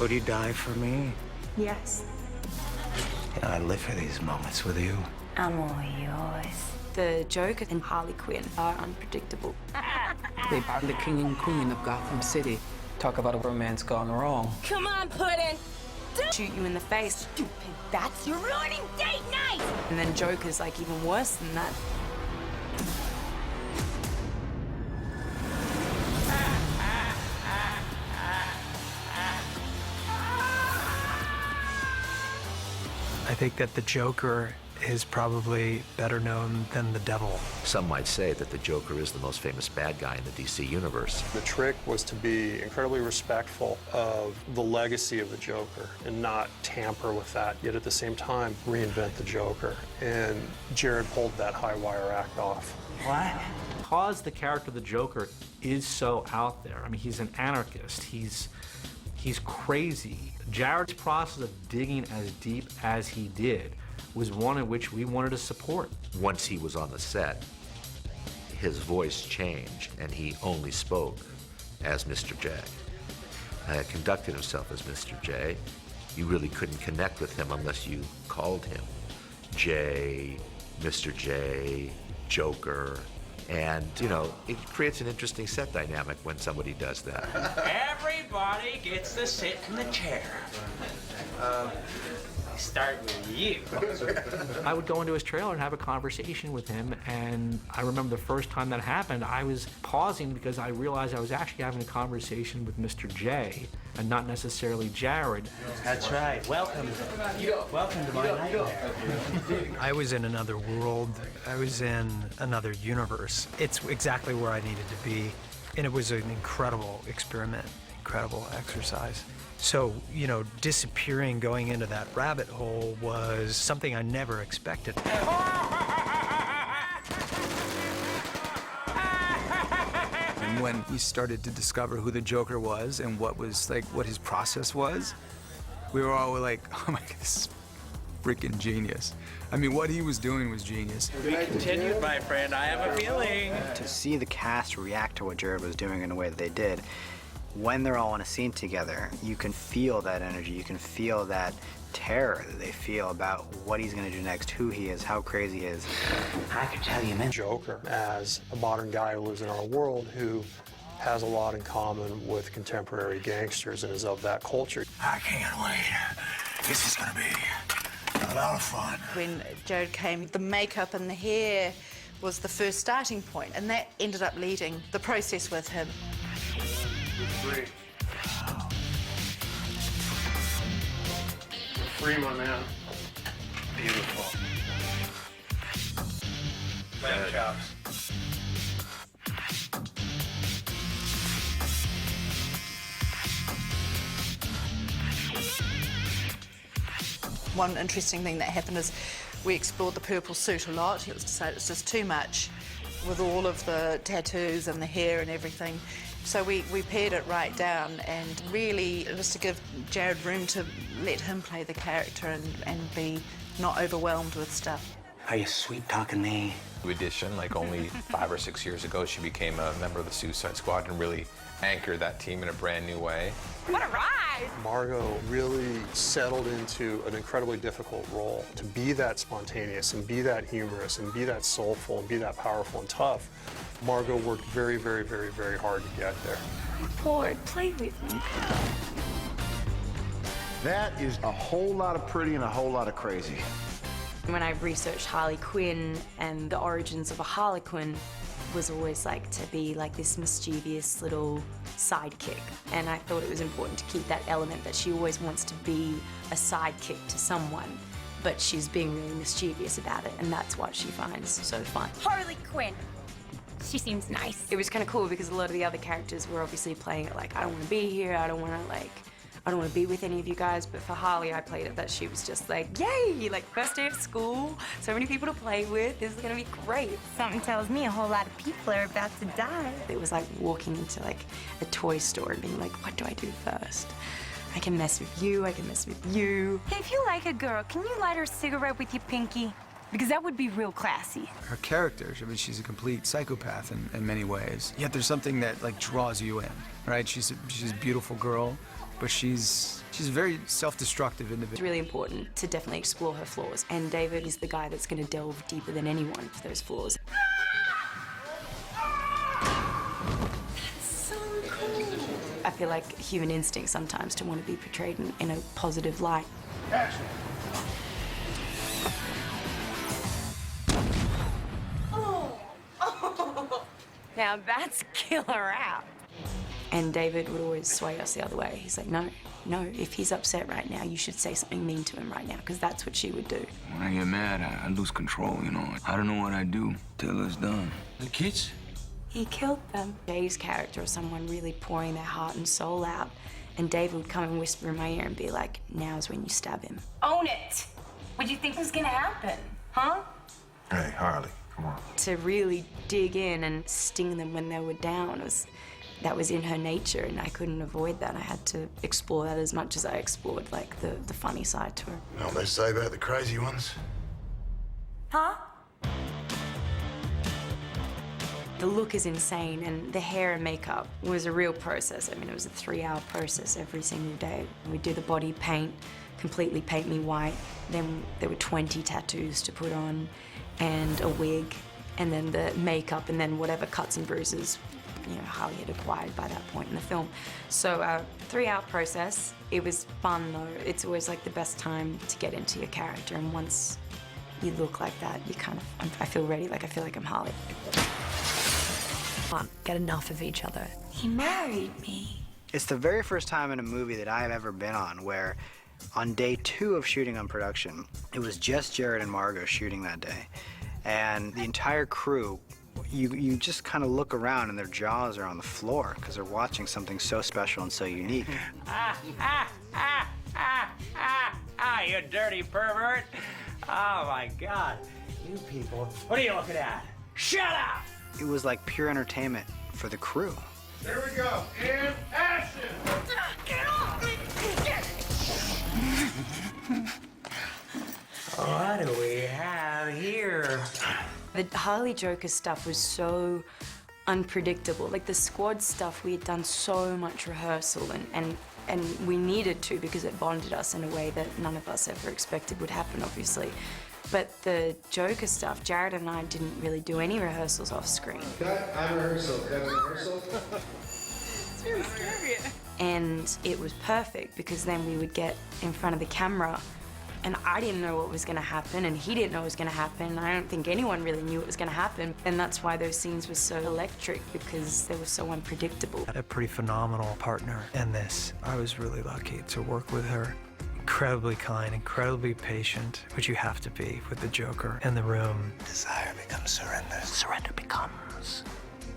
Would you die for me? Yes. I live for these moments with you. I'm all yours. The Joker and Harley Quinn are unpredictable. They are the king and queen of Gotham City. Talk about a romance gone wrong. Come on, Puddin'! Shoot you in the face. Stupid bats, you're ruining date night! And then Joker's like even worse than that. I think that the Joker is probably better known than the devil. Some might say that the Joker is the most famous bad guy in the DC universe. The trick was to be incredibly respectful of the legacy of the Joker and not tamper with that, yet at the same time reinvent the Joker. And Jared pulled that high wire act off. What? Because the character of the Joker is so out there, I mean, he's an anarchist, he's crazy. Jared's process of digging as deep as he did was one in which we wanted to support. Once he was on the set, his voice changed and he only spoke as Mr. J. Conducted himself as Mr. J. You really couldn't connect with him unless you called him J, Mr. J, Joker. And, you know, it creates an interesting set dynamic when somebody does that. Everybody gets to sit in the chair. Start with you. I would go into his trailer and have a conversation with him, and I remember the first time that happened, I was pausing because I realized I was actually having a conversation with Mr. J and not necessarily Jared. That's right. Welcome. Welcome to my nightmare. I was in another world. I was in another universe. It's exactly where I needed to be, and it was an incredible experiment, incredible exercise. So, you know, disappearing, going into that rabbit hole was something I never expected. And when we started to discover who the Joker was and what his process was, we were all like, oh my God, this is freaking genius. I mean, what he was doing was genius. We continued, my friend. I have a feeling. To see the cast react to what Jared was doing in the way that they did, when they're all in a scene together, you can feel that energy, you can feel that terror that they feel about what he's gonna do next, who he is, how crazy he is. I could tell you, man. Joker as a modern guy who lives in our world who has a lot in common with contemporary gangsters and is of that culture. I can't wait. This is gonna be a lot of fun. When Jared came, the makeup and the hair was the first starting point, and that ended up leading the process with him. Free. Free, my man. Beautiful. Lamb chops. One interesting thing that happened is we explored the purple suit a lot. It was decided it's just too much with all of the tattoos and the hair and everything. So we pared it right down, and really just to give Jared room to let him play the character and be not overwhelmed with stuff. Are you sweet talking me? New addition, like only 5 or 6 years ago, she became a member of the Suicide Squad and really anchored that team in a brand new way. What a ride! Margot really settled into an incredibly difficult role. To be that spontaneous and be that humorous and be that soulful and be that powerful and tough, Margot worked very, very, very, very hard to get there. Boy, play with me. That is a whole lot of pretty and a whole lot of crazy. When I researched Harley Quinn and the origins of a Harlequin was always like to be like this mischievous little sidekick. And I thought it was important to keep that element that she always wants to be a sidekick to someone, but she's being really mischievous about it, and that's what she finds so fun. Harley Quinn. She seems nice. It was kind of cool because a lot of the other characters were obviously playing it like, I don't want to be here, I don't want to be with any of you guys, but for Harley, I played it that she was just like, yay, like first day of school, so many people to play with, this is gonna be great. Something tells me a whole lot of people are about to die. It was like walking into like a toy store and being like, what do I do first? I can mess with you, I can mess with you. Hey, if you like a girl, can you light her a cigarette with your pinky? Because that would be real classy. Her character, I mean, she's a complete psychopath in many ways. Yet there's something that like draws you in, right? She's a beautiful girl, but she's very self-destructive It's individual. really important to definitely explore her flaws, and David is the guy that's going to delve deeper than anyone for those flaws. So cool. I feel like human instinct sometimes to want to be portrayed in a positive light. Action. Now that's killer out. And David would always sway us the other way. He's like, no, if he's upset right now, you should say something mean to him right now, because that's what she would do. When I get mad, I lose control, you know. I don't know what I do till it's done. The kids? He killed them. Jay's character was someone really pouring their heart and soul out, and David would come and whisper in my ear and be like, now's when you stab him. Own it. What do you think was gonna happen? Huh? Hey, Harley, come on. To really dig in and sting them when they were down, that was in her nature, and I couldn't avoid that. I had to explore that as much as I explored, like, the funny side to her. Know what they say about the crazy ones? Huh? The look is insane, and the hair and makeup was a real process. I mean, it was a 3-hour process every single day. We'd do the body paint, completely paint me white. Then there were 20 tattoos to put on, and a wig, and then the makeup, and then whatever cuts and bruises, you know, Harley had acquired by that point in the film. So 3-hour process. It was fun though. It's always like the best time to get into your character, and once you look like that, you kind of, I feel ready, like I feel like I'm Harley. Can't get enough of each other. He married me. It's the very first time in a movie that I've ever been on where on day 2 of shooting on production, it was just Jared and Margot shooting that day. And the entire crew, you just kind of look around and their jaws are on the floor because they're watching something so special and so unique. You dirty pervert. Oh my God. You people, what are you looking at? Shut up! It was like pure entertainment for the crew. There we go. And action! Get off me! What do we have here? The Harley Joker stuff was so unpredictable. Like the squad stuff, we had done so much rehearsal and we needed to because it bonded us in a way that none of us ever expected would happen, obviously. But the Joker stuff, Jared and I didn't really do any rehearsals off screen. I'm rehearsal. It's really scary. And it was perfect because then we would get in front of the camera and I didn't know what was gonna happen and he didn't know what was gonna happen. I don't think anyone really knew what was gonna happen. And that's why those scenes were so electric, because they were so unpredictable. A pretty phenomenal partner in this. I was really lucky to work with her. Incredibly kind, incredibly patient, which you have to be with the Joker in the room. Desire becomes surrender. Surrender becomes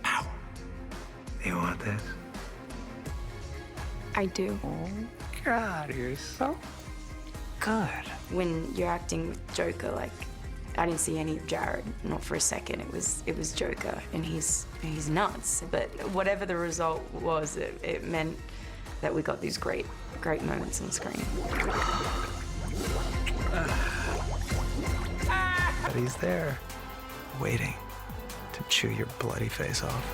power. You want this? I do. Oh, God, you're so good. When you're acting with Joker, like, I didn't see any of Jared, not for a second. It was Joker, and he's nuts. But whatever the result was, it meant that we got these great moments on screen. But he's there, waiting to chew your bloody face off.